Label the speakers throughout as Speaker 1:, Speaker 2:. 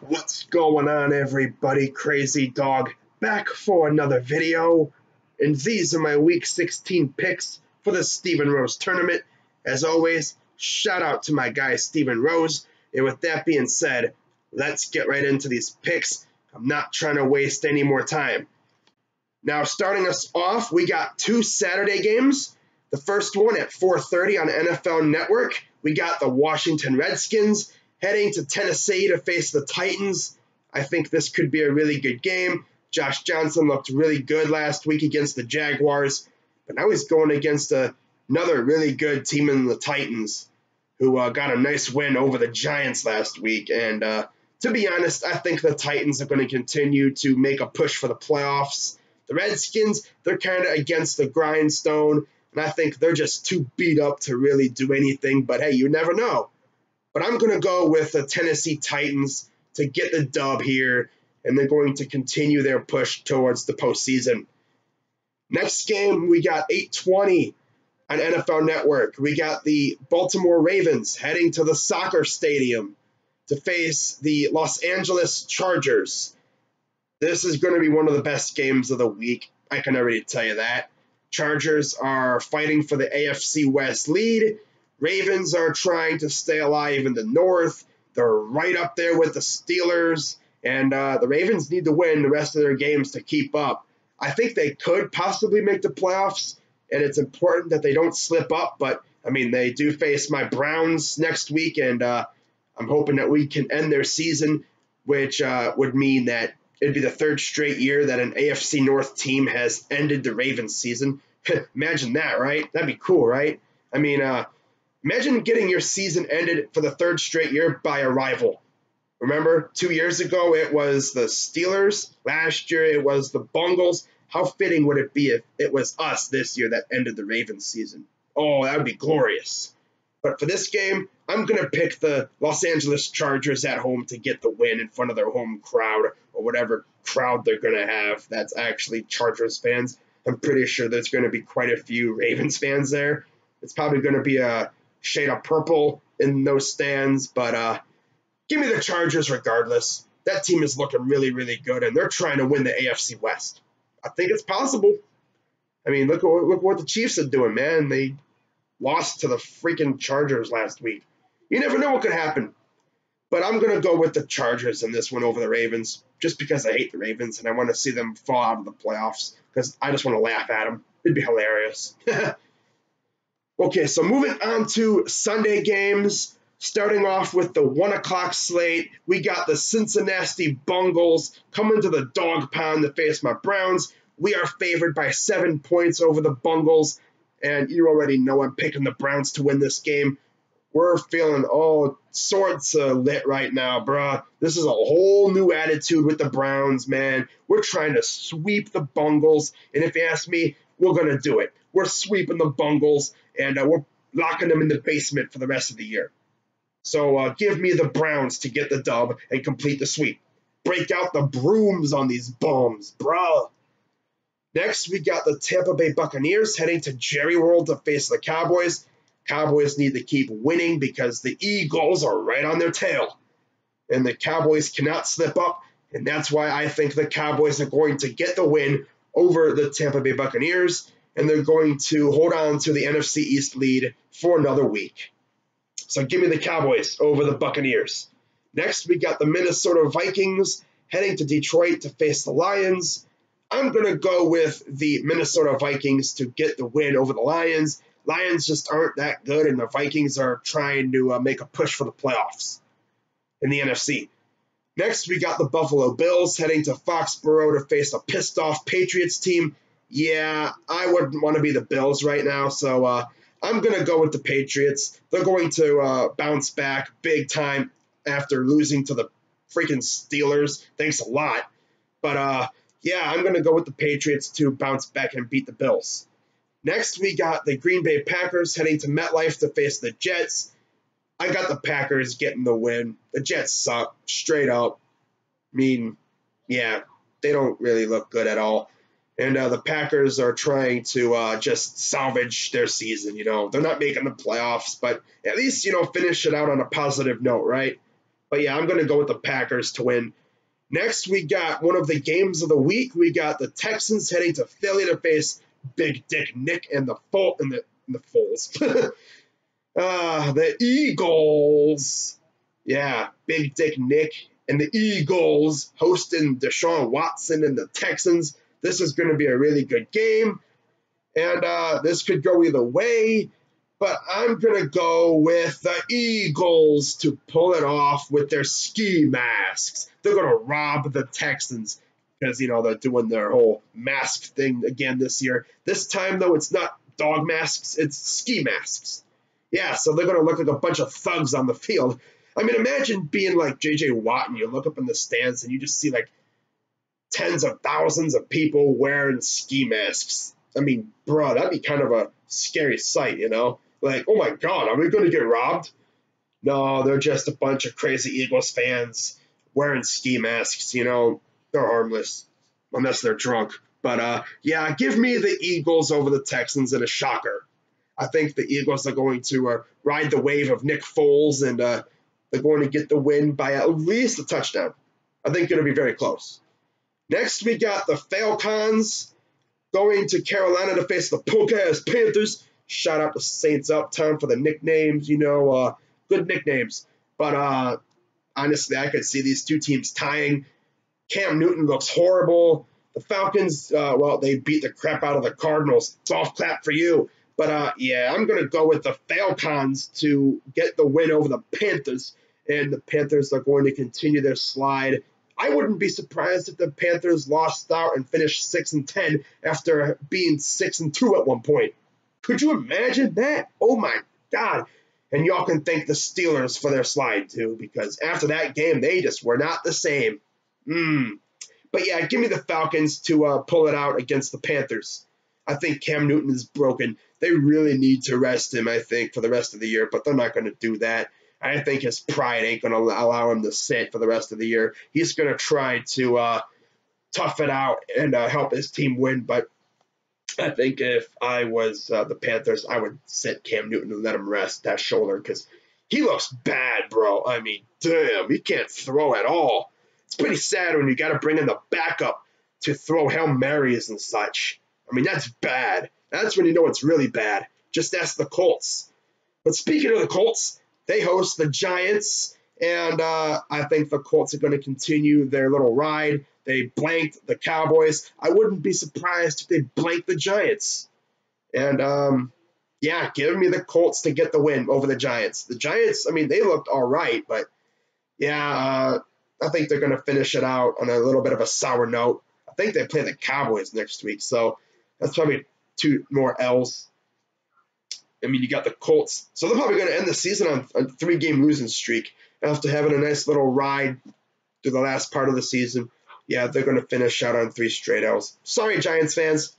Speaker 1: What's going on, everybody? Crazy Dog back for another video, and these are my Week 16 picks for the Stephen Rose tournament. As always, shout out to my guy Stephen Rose, and with that being said, let's get right into these picks. I'm not trying to waste any more time. Now, starting us off, we got two Saturday games. The first one at 4:30 on NFL Network. We got the Washington Redskins heading to Tennessee to face the Titans. I think this could be a really good game. Josh Johnson looked really good last week against the Jaguars, but now he's going against another really good team in the Titans, who got a nice win over the Giants last week. And to be honest, I think the Titans are going to continue to make a push for the playoffs. The Redskins, they're kind of against the grindstone, and I think they're just too beat up to really do anything. But hey, you never know. But I'm going to go with the Tennessee Titans to get the dub here, and they're going to continue their push towards the postseason. Next game, we got 8:20 on NFL Network. We got the Baltimore Ravens heading to the soccer stadium to face the Los Angeles Chargers. This is going to be one of the best games of the week. I can already tell you that. Chargers are fighting for the AFC West lead. Ravens are trying to stay alive in the North. They're right up there with the Steelers, and the Ravens need to win the rest of their games to keep up. I think they could possibly make the playoffs, and it's important that they don't slip up, but, I mean, they do face my Browns next week, and I'm hoping that we can end their season, which would mean that it'd be the third straight year that an AFC North team has ended the Ravens season. Imagine that, right? That'd be cool, right? I mean, imagine getting your season ended for the third straight year by a rival. Remember, 2 years ago it was the Steelers. Last year it was the Bengals. How fitting would it be if it was us this year that ended the Ravens season? Oh, that would be glorious. But for this game, I'm going to pick the Los Angeles Chargers at home to get the win in front of their home crowd, or whatever crowd they're going to have that's actually Chargers fans. I'm pretty sure there's going to be quite a few Ravens fans there. It's probably going to be a shade of purple in those stands, but give me the Chargers regardless. That team is looking really, really good, and they're trying to win the AFC West. I think it's possible. I mean, look what the Chiefs are doing, man. They lost to the freaking Chargers last week. You never know what could happen. But I'm going to go with the Chargers in this one over the Ravens, just because I hate the Ravens, and I want to see them fall out of the playoffs, because I just want to laugh at them. It'd be hilarious. Okay, so moving on to Sunday games, starting off with the 1 o'clock slate, we got the Cincinnati Bengals coming to the dog pound to face my Browns. We are favored by 7 points over the Bengals, and you already know I'm picking the Browns to win this game. We're feeling all sorts of lit right now, bruh. This is a whole new attitude with the Browns, man. We're trying to sweep the Bengals, and if you ask me, we're going to do it. We're sweeping the Bengals, and we're locking them in the basement for the rest of the year. So give me the Browns to get the dub and complete the sweep. Break out the brooms on these bums, bruh. Next, we got the Tampa Bay Buccaneers heading to Jerry World to face the Cowboys. Cowboys need to keep winning because the Eagles are right on their tail. And the Cowboys cannot slip up, and that's why I think the Cowboys are going to get the win over the Tampa Bay Buccaneers, and they're going to hold on to the NFC East lead for another week. So give me the Cowboys over the Buccaneers. Next, we got the Minnesota Vikings heading to Detroit to face the Lions. I'm going to go with the Minnesota Vikings to get the win over the Lions. Lions just aren't that good, and the Vikings are trying to make a push for the playoffs in the NFC. Next, we got the Buffalo Bills heading to Foxborough to face a pissed-off Patriots team. Yeah, I wouldn't want to be the Bills right now, so I'm going to go with the Patriots. They're going to bounce back big time after losing to the freaking Steelers. Thanks a lot. But, yeah, I'm going to go with the Patriots to bounce back and beat the Bills. Next, we got the Green Bay Packers heading to MetLife to face the Jets. I got the Packers getting the win. The Jets suck, straight up. I mean, yeah, they don't really look good at all. And the Packers are trying to just salvage their season, you know. They're not making the playoffs, but at least, you know, finish it out on a positive note, right? But yeah, I'm going to go with the Packers to win. Next, we got one of the games of the week. We got the Texans heading to Philly to face Big Dick Nick and the Foles. The Eagles. Yeah, Big Dick Nick and the Eagles hosting Deshaun Watson and the Texans. This is going to be a really good game. And this could go either way. But I'm going to go with the Eagles to pull it off with their ski masks. They're going to rob the Texans because, they're doing their whole mask thing again this year. This time, though, it's not dog masks, it's ski masks. Yeah, so they're going to look like a bunch of thugs on the field. I mean, imagine being like J.J. Watt and you look up in the stands and you just see like tens of thousands of people wearing ski masks. I mean, bro, that'd be kind of a scary sight, Like, oh my God, are we going to get robbed? No, they're just a bunch of crazy Eagles fans wearing ski masks, They're harmless, unless they're drunk. But, yeah, give me the Eagles over the Texans in a shocker. I think the Eagles are going to ride the wave of Nick Foles, and they're going to get the win by at least a touchdown. I think it'll be very close. Next, we got the Falcons going to Carolina to face the punk-ass Panthers. Shout out to Saints Uptown for the nicknames, good nicknames. But honestly, I could see these two teams tying. Cam Newton looks horrible. The Falcons, they beat the crap out of the Cardinals. Golf clap for you. But, yeah, I'm going to go with the Falcons to get the win over the Panthers. And the Panthers are going to continue their slide. I wouldn't be surprised if the Panthers lost out and finished 6-10 after being 6-2 at one point. Could you imagine that? Oh, my God. And y'all can thank the Steelers for their slide, too, because after that game, they just were not the same. But, yeah, give me the Falcons to pull it out against the Panthers. I think Cam Newton is broken. They really need to rest him, I think, for the rest of the year, but they're not going to do that. I think his pride ain't going to allow him to sit for the rest of the year. He's going to try to tough it out and help his team win, but I think if I was the Panthers, I would sit Cam Newton and let him rest that shoulder because he looks bad, bro. I mean, damn, he can't throw at all. It's pretty sad when you got to bring in the backup to throw Hail Marys and such. I mean, that's bad. That's when you know it's really bad. Just ask the Colts. But speaking of the Colts, they host the Giants, and I think the Colts are going to continue their little ride. They blanked the Cowboys. I wouldn't be surprised if they blanked the Giants. And, yeah, give me the Colts to get the win over the Giants. The Giants, I mean, they looked all right, but, yeah, I think they're going to finish it out on a little bit of a sour note. I think they play the Cowboys next week, so that's probably 2 more L's. I mean, you got the Colts. So they're probably going to end the season on a 3-game losing streak after having a nice little ride through the last part of the season. Yeah, they're going to finish out on 3 straight L's. Sorry, Giants fans.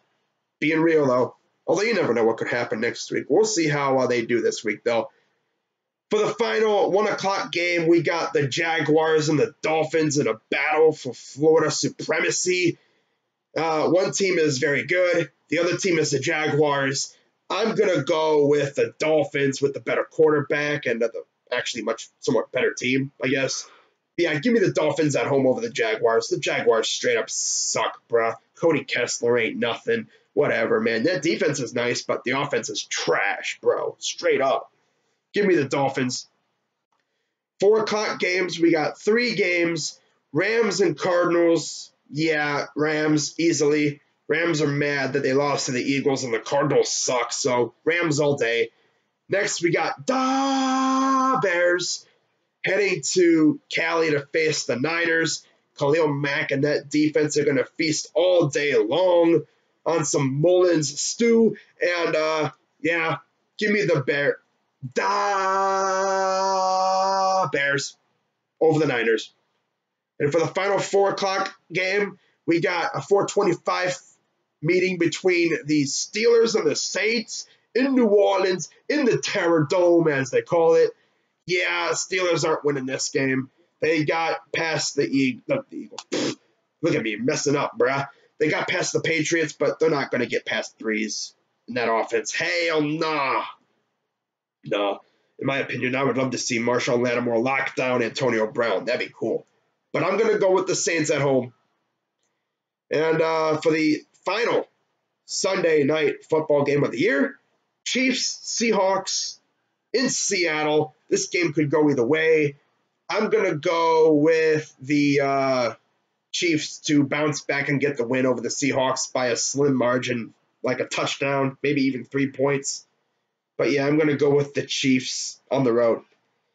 Speaker 1: Being real, though. Although you never know what could happen next week. We'll see how they do this week, though. For the final 1 o'clock game, we got the Jaguars and the Dolphins in a battle for Florida supremacy. One team is very good. The other team is the Jaguars. I'm going to go with the Dolphins with the better quarterback and the actually somewhat better team, I guess. Yeah, give me the Dolphins at home over the Jaguars. The Jaguars straight up suck, bruh. Cody Kessler ain't nothing. Whatever, man. That defense is nice, but the offense is trash, bro. Straight up. Give me the Dolphins. 4 o'clock games. We got 3 games. Rams and Cardinals. Yeah, Rams easily. Rams are mad that they lost to the Eagles and the Cardinals suck, so Rams all day. Next, we got the Bears heading to Cali to face the Niners. Khalil Mack and that defense are going to feast all day long on some Mullins stew. And, yeah, give me the Bears over the Niners. And for the final 4 o'clock game, we got a 4:25 meeting between the Steelers and the Saints in New Orleans, in the Terror Dome, as they call it. Yeah, Steelers aren't winning this game. They got past the Eagles. Look at me messing up, bruh. They got past the Patriots, but they're not going to get past threes in that offense. Hell nah. No. In my opinion, I would love to see Marshawn Lattimore lock down Antonio Brown. That'd be cool. But I'm going to go with the Saints at home. And for the final Sunday night football game of the year, Chiefs, Seahawks in Seattle. This game could go either way. I'm going to go with the Chiefs to bounce back and get the win over the Seahawks by a slim margin, like a touchdown, maybe even 3 points. But yeah, I'm going to go with the Chiefs on the road.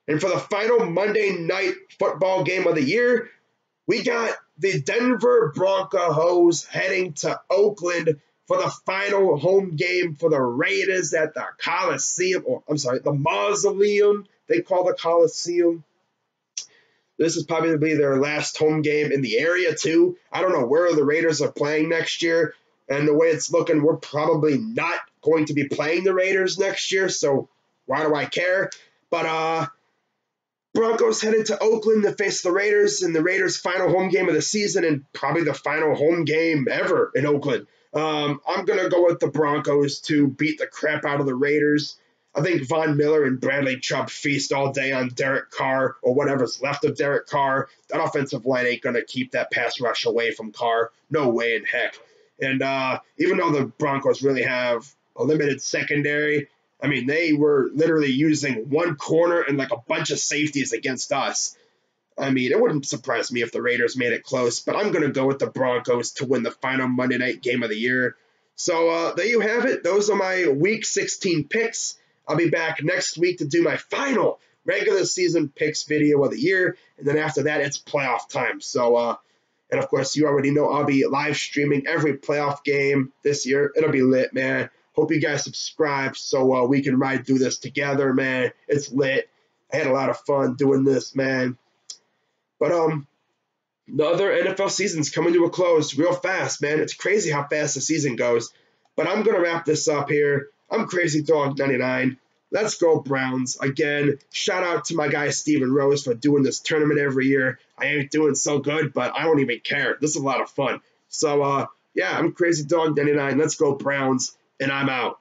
Speaker 1: And for the final Monday night football game of the year, we got the Denver Broncos heading to Oakland for the final home game for the Raiders at the Coliseum. Or, I'm sorry, the Mausoleum, they call the Coliseum. This is probably their last home game in the area, too. I don't know where the Raiders are playing next year. And the way it's looking, we're probably not going to be playing the Raiders next year. So why do I care? But Broncos headed to Oakland to face the Raiders in the Raiders' final home game of the season and probably the final home game ever in Oakland. I'm going to go with the Broncos to beat the crap out of the Raiders. I think Von Miller and Bradley Chubb feast all day on Derek Carr or whatever's left of Derek Carr. That offensive line ain't going to keep that pass rush away from Carr. No way in heck. And even though the Broncos really have a limited secondary, I mean, they were literally using one corner and like a bunch of safeties against us. I mean, it wouldn't surprise me if the Raiders made it close, but I'm going to go with the Broncos to win the final Monday night game of the year. So there you have it. Those are my Week 16 picks. I'll be back next week to do my final regular season picks video of the year, and then after that, it's playoff time. So, and of course, you already know I'll be live streaming every playoff game this year. It'll be lit, man. Hope you guys subscribe so we can ride through this together, man. It's lit. I had a lot of fun doing this, man. But the other NFL season's coming to a close real fast, man. It's crazy how fast the season goes. But I'm going to wrap this up here. I'm Crazy Dog 99. Let's go Browns. Again, shout out to my guy Steven Rose for doing this tournament every year. I ain't doing so good, but I don't even care. This is a lot of fun. So, yeah, I'm Crazy Dog 99. Let's go Browns, and I'm out.